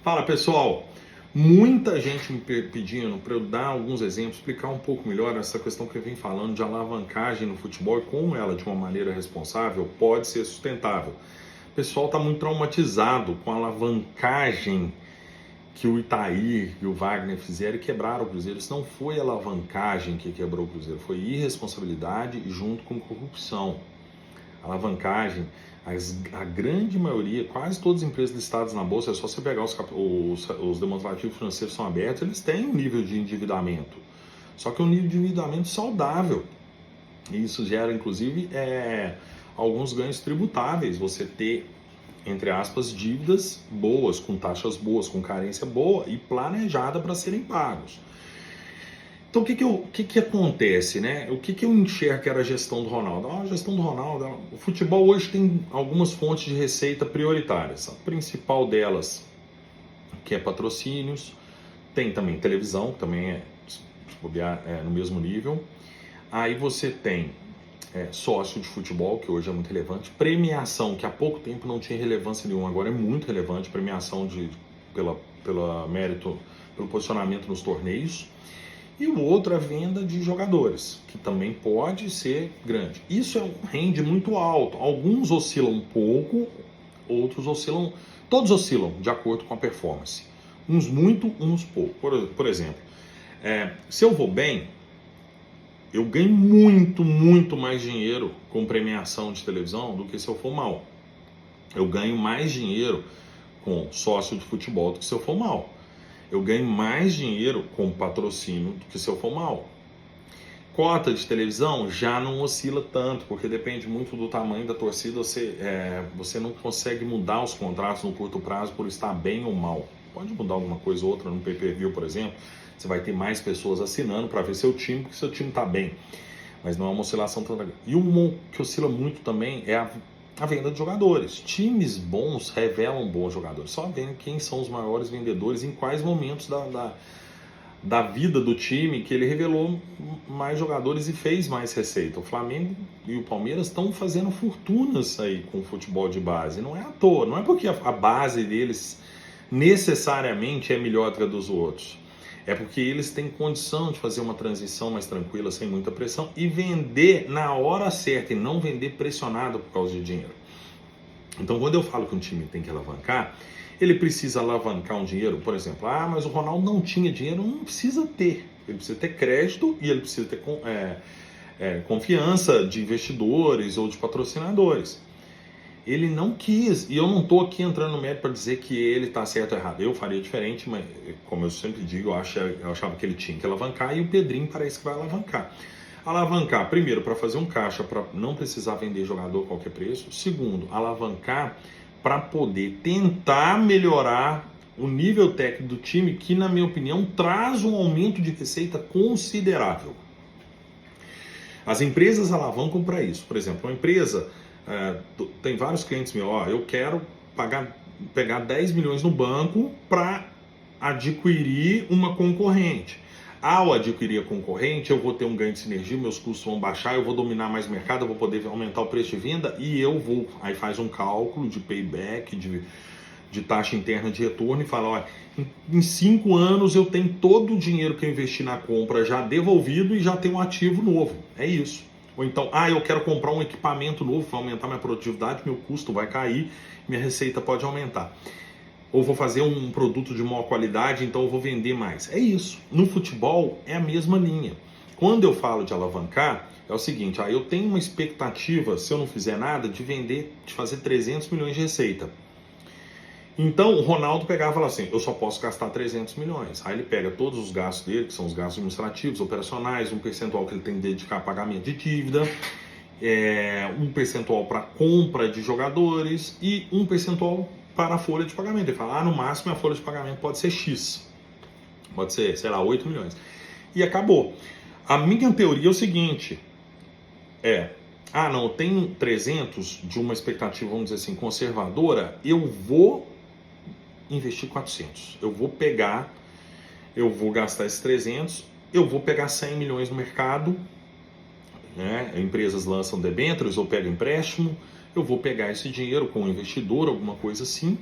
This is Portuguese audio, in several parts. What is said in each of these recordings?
Fala pessoal, muita gente me pedindo para eu dar alguns exemplos, explicar um pouco melhor essa questão que eu venho falando de alavancagem no futebol e como ela, de uma maneira responsável, pode ser sustentável. O pessoal está muito traumatizado com a alavancagem que o Itaí e o Wagner fizeram e quebraram o Cruzeiro. Isso não foi alavancagem que quebrou o Cruzeiro, foi irresponsabilidade junto com corrupção. Alavancagem, a grande maioria, quase todas as empresas listadas na bolsa, é só você pegar os demonstrativos financeiros são abertos, eles têm um nível de endividamento. Só que é um nível de endividamento saudável. E isso gera, inclusive, alguns ganhos tributáveis. Você ter, entre aspas, dívidas boas, com taxas boas, com carência boa e planejada para serem pagos. Então, o que acontece, né? O que eu enxergo que era a gestão do Ronaldo? A gestão do Ronaldo, o futebol hoje tem algumas fontes de receita prioritárias. A principal delas, que é patrocínios, tem também televisão, que também é no mesmo nível. Aí você tem sócio de futebol, que hoje é muito relevante. Premiação, que há pouco tempo não tinha relevância nenhuma, agora é muito relevante. Premiação pela mérito, pelo posicionamento nos torneios. E o outro é a venda de jogadores, que também pode ser grande. Isso rende muito alto. Alguns oscilam um pouco, outros oscilam... Todos oscilam de acordo com a performance. Uns muito, uns pouco. Por exemplo, se eu vou bem, eu ganho muito, muito mais dinheiro com premiação de televisão do que se eu for mal. Eu ganho mais dinheiro com sócio de futebol do que se eu for mal. Eu ganho mais dinheiro com patrocínio do que se eu for mal. Cota de televisão já não oscila tanto, porque depende muito do tamanho da torcida. Você não consegue mudar os contratos no curto prazo por estar bem ou mal. Pode mudar alguma coisa ou outra no pay-per-view, por exemplo. Você vai ter mais pessoas assinando para ver seu time, porque seu time está bem. Mas não é uma oscilação tão grande. E um que oscila muito também é a venda de jogadores. Times bons revelam bons jogadores. Só vendo quem são os maiores vendedores, em quais momentos da vida do time que ele revelou mais jogadores e fez mais receita. O Flamengo e o Palmeiras estão fazendo fortunas aí com o futebol de base. Não é à toa, não é porque a base deles necessariamente é melhor que a dos outros. É porque eles têm condição de fazer uma transição mais tranquila, sem muita pressão, e vender na hora certa, e não vender pressionado por causa de dinheiro. Então, quando eu falo que um time tem que alavancar, ele precisa alavancar um dinheiro, por exemplo, mas o Ronaldo não tinha dinheiro, não precisa ter. Ele precisa ter crédito e ele precisa ter confiança de investidores ou de patrocinadores. Ele não quis, e eu não estou aqui entrando no mérito para dizer que ele está certo ou errado. Eu faria diferente, mas como eu sempre digo, eu achava que ele tinha que alavancar e o Pedrinho parece que vai alavancar. Alavancar, primeiro, para fazer um caixa, para não precisar vender jogador a qualquer preço. Segundo, alavancar para poder tentar melhorar o nível técnico do time, que, na minha opinião, traz um aumento de receita considerável. As empresas alavancam para isso. Por exemplo, uma empresa... tem vários clientes meus, eu quero pegar 10 milhões no banco para adquirir uma concorrente. Ao adquirir a concorrente, eu vou ter um ganho de sinergia, meus custos vão baixar, eu vou dominar mais o mercado, eu vou poder aumentar o preço de venda e aí faz um cálculo de payback, de taxa interna de retorno e fala, em 5 anos eu tenho todo o dinheiro que eu investi na compra já devolvido e já tenho um ativo novo. É isso. Ou então, eu quero comprar um equipamento novo para aumentar minha produtividade, meu custo vai cair, minha receita pode aumentar. Ou vou fazer um produto de maior qualidade, então eu vou vender mais. É isso. No futebol é a mesma linha. Quando eu falo de alavancar, é o seguinte, eu tenho uma expectativa, se eu não fizer nada, de fazer 300 milhões de receita. Então o Ronaldo pegava e falava assim, eu só posso gastar 300 milhões. Aí ele pega todos os gastos dele, que são os gastos administrativos, operacionais, um percentual que ele tem que dedicar a pagamento de dívida, um percentual para compra de jogadores e um percentual para a folha de pagamento. Ele fala, no máximo a folha de pagamento pode ser X. Pode ser, 8 milhões. E acabou. A minha teoria é o seguinte, eu tenho 300 de uma expectativa, vamos dizer assim, conservadora, eu vou investir 400. Eu vou gastar esses 300, eu vou pegar 100 milhões no mercado, né? Empresas lançam debêntures ou pegam empréstimo, eu vou pegar esse dinheiro com um investidor, alguma coisa assim,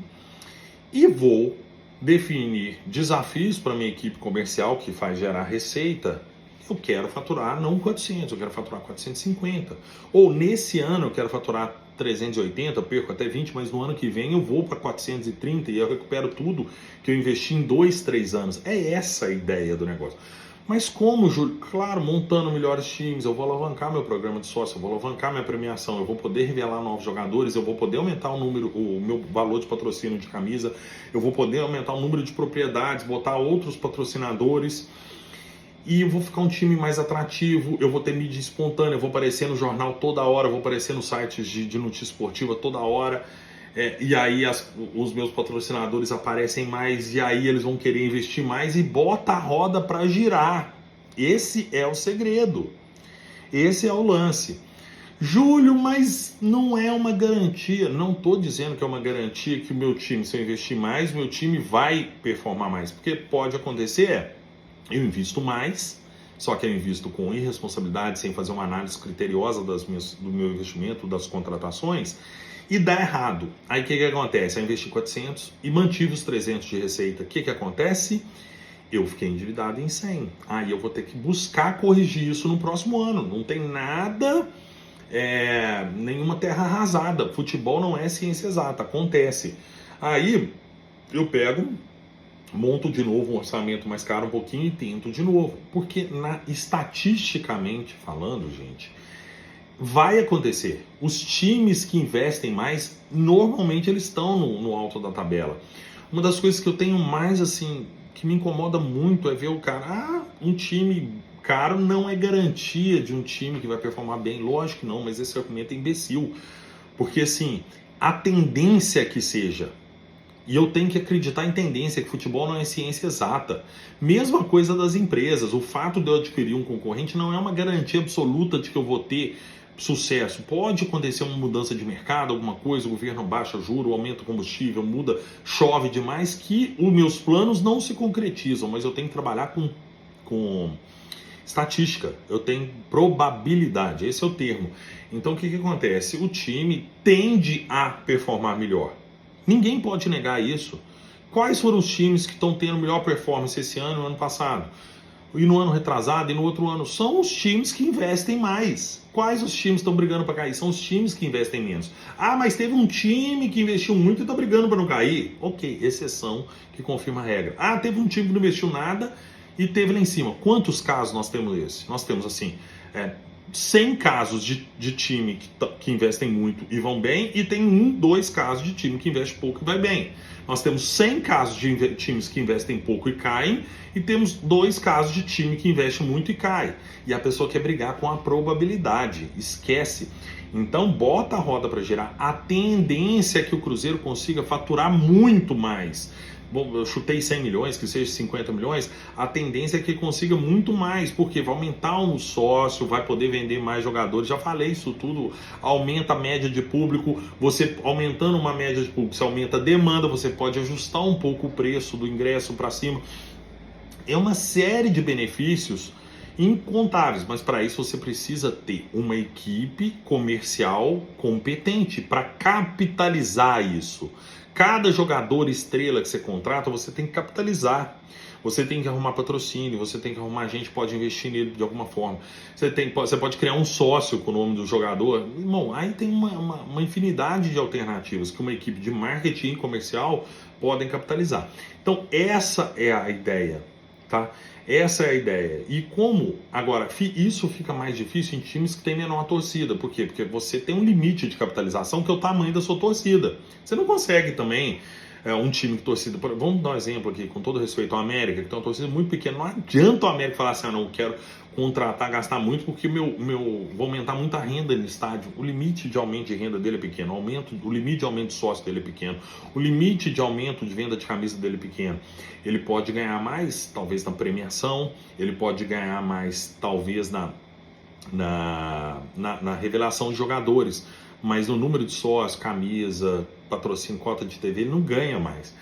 e vou definir desafios para minha equipe comercial que faz gerar receita. Eu quero faturar não 400, eu quero faturar 450. Ou nesse ano eu quero faturar 380, eu perco até 20, mas no ano que vem eu vou para 430 e eu recupero tudo que eu investi em 2, 3 anos. É essa a ideia do negócio. Mas como, Júlio? Claro, montando melhores times, eu vou alavancar meu programa de sócio, eu vou alavancar minha premiação, eu vou poder revelar novos jogadores, eu vou poder aumentar o meu valor de patrocínio de camisa, eu vou poder aumentar o número de propriedades, botar outros patrocinadores e eu vou ficar um time mais atrativo, eu vou ter mídia espontânea, eu vou aparecer no jornal toda hora, eu vou aparecer nos sites de notícia esportiva toda hora. E aí os meus patrocinadores aparecem mais e aí eles vão querer investir mais e bota a roda para girar. Esse é o segredo. Esse é o lance. Júlio, mas não é uma garantia. Não estou dizendo que é uma garantia que o meu time, se eu investir mais, meu time vai performar mais. Porque pode acontecer, eu invisto mais, só que eu invisto com irresponsabilidade, sem fazer uma análise criteriosa do meu investimento, das contratações, e dá errado. Aí o que acontece? Eu investi 400 e mantive os 300 de receita. O que acontece? Eu fiquei endividado em 100. Aí eu vou ter que buscar corrigir isso no próximo ano. Não tem nada, nenhuma terra arrasada. Futebol não é ciência exata, acontece. Aí eu pego, monto de novo um orçamento mais caro um pouquinho e tento de novo. Porque estatisticamente falando, gente, vai acontecer. Os times que investem mais, normalmente eles estão no alto da tabela. Uma das coisas que eu tenho mais, assim, que me incomoda muito é ver o cara, um time caro não é garantia de um time que vai performar bem. Lógico que não, mas esse argumento é imbecil. Porque, assim, a tendência é que seja. E eu tenho que acreditar em tendência, que futebol não é ciência exata. Mesma coisa das empresas. O fato de eu adquirir um concorrente não é uma garantia absoluta de que eu vou ter sucesso. Pode acontecer uma mudança de mercado, alguma coisa, o governo baixa juro, aumenta o combustível, muda, chove demais, que os meus planos não se concretizam, mas eu tenho que trabalhar com estatística, eu tenho probabilidade, esse é o termo. Então o que acontece? O time tende a performar melhor. Ninguém pode negar isso. Quais foram os times que estão tendo melhor performance esse ano e no ano passado? E no ano retrasado e no outro ano? São os times que investem mais. Quais os times estão brigando para cair? São os times que investem menos. Ah, mas teve um time que investiu muito e está brigando para não cair? Ok, exceção que confirma a regra. Ah, teve um time que não investiu nada e teve lá em cima. Quantos casos nós temos esse? Nós temos assim, 100 casos de time que investem muito e vão bem, e tem 2 casos de time que investe pouco e vai bem. Nós temos 100 casos de times que investem pouco e caem, e temos 2 casos de time que investe muito e cai. E a pessoa quer brigar com a probabilidade, esquece. Então bota a roda para girar. A tendência é que o Cruzeiro consiga faturar muito mais. Bom, eu chutei 100 milhões, que seja 50 milhões, a tendência é que consiga muito mais, porque vai aumentar um sócio, vai poder vender mais jogadores, já falei isso tudo, aumenta a média de público, você aumentando uma média de público, você aumenta a demanda, você pode ajustar um pouco o preço do ingresso para cima, é uma série de benefícios incontáveis, mas para isso você precisa ter uma equipe comercial competente para capitalizar isso. Cada jogador estrela que você contrata, você tem que capitalizar. Você tem que arrumar patrocínio, você tem que arrumar gente que pode investir nele de alguma forma. Você pode criar um sócio com o nome do jogador. Irmão, aí tem uma infinidade de alternativas que uma equipe de marketing comercial podem capitalizar. Então, essa é a ideia, tá? Essa é a ideia. E como, agora, isso fica mais difícil em times que têm menor torcida. Por quê? Porque você tem um limite de capitalização que é o tamanho da sua torcida. Você não consegue também um time de torcida... Vamos dar um exemplo aqui, com todo respeito ao América, que tem uma torcida muito pequena. Não adianta o América falar assim, não, eu quero contratar, gastar muito, porque vou aumentar muita renda no estádio. O limite de aumento de renda dele é pequeno, o limite de aumento de sócio dele é pequeno, o limite de aumento de venda de camisa dele é pequeno. Ele pode ganhar mais, talvez, na premiação, ele pode ganhar mais, talvez, na revelação de jogadores, mas no número de sócios, camisa, patrocínio, cota de TV, ele não ganha mais.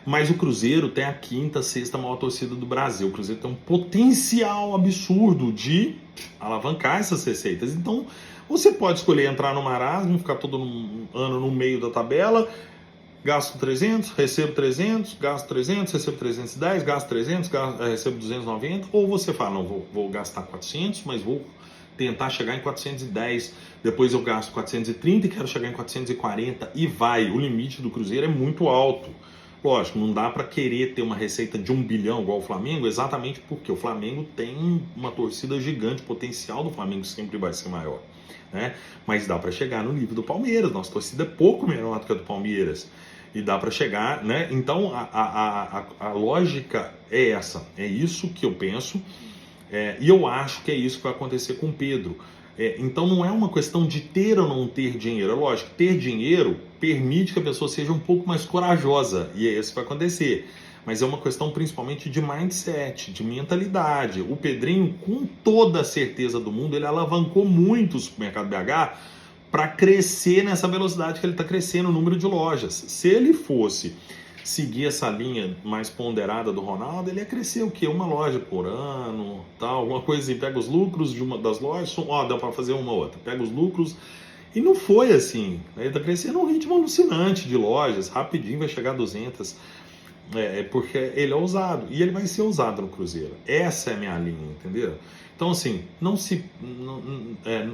Mas o Cruzeiro tem a 5ª, 6ª maior torcida do Brasil. O Cruzeiro tem um potencial absurdo de alavancar essas receitas. Então, você pode escolher entrar no marasmo, ficar todo ano no meio da tabela, gasto 300, recebo 300, gasto 300, recebo 310, gasto 300, recebo 290, ou você fala, não, vou gastar 400, mas vou tentar chegar em 410, depois eu gasto 430 e quero chegar em 440 e vai. O limite do Cruzeiro é muito alto. Lógico, não dá para querer ter uma receita de 1 bilhão igual o Flamengo, exatamente porque o Flamengo tem uma torcida gigante, o potencial do Flamengo sempre vai ser maior, né? Mas dá para chegar no nível do Palmeiras, nossa torcida é pouco menor do que a do Palmeiras, e dá para chegar, né? Então a lógica é essa, é isso que eu penso, e eu acho que é isso que vai acontecer com o Pedro. Então não é uma questão de ter ou não ter dinheiro. É lógico, ter dinheiro permite que a pessoa seja um pouco mais corajosa, e é isso que vai acontecer. Mas é uma questão principalmente de mindset, de mentalidade. O Pedrinho, com toda a certeza do mundo, ele alavancou muito o Supermercado BH para crescer nessa velocidade que ele está crescendo, o número de lojas. Se ele fosse seguir essa linha mais ponderada do Ronaldo, ele ia crescer o quê? Uma loja por ano, tal, alguma coisa assim. Pega os lucros de uma das lojas, dá para fazer uma outra. Pega os lucros, e não foi assim. Ele está crescendo um ritmo alucinante de lojas, rapidinho vai chegar a 200, porque ele é ousado, e ele vai ser ousado no Cruzeiro. Essa é a minha linha, entendeu? Então, assim,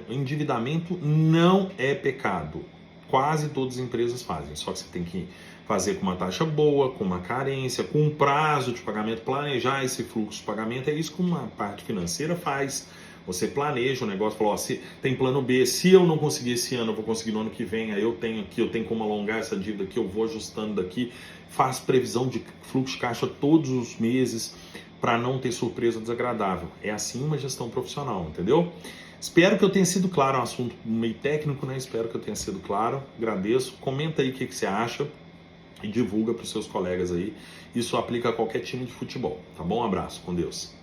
endividamento não é pecado. Quase todas as empresas fazem, só que você tem que fazer com uma taxa boa, com uma carência, com um prazo de pagamento, planejar esse fluxo de pagamento. É isso que uma parte financeira faz. Você planeja o negócio, fala, se tem plano B, se eu não conseguir esse ano, eu vou conseguir no ano que vem, aí eu tenho como alongar essa dívida aqui, eu vou ajustando daqui, faz previsão de fluxo de caixa todos os meses para não ter surpresa desagradável. É assim uma gestão profissional, entendeu? Espero que eu tenha sido claro, é um assunto meio técnico, né? Espero que eu tenha sido claro, agradeço. Comenta aí o que você acha e divulga para os seus colegas aí. Isso aplica a qualquer time de futebol, tá bom? Um abraço, com Deus.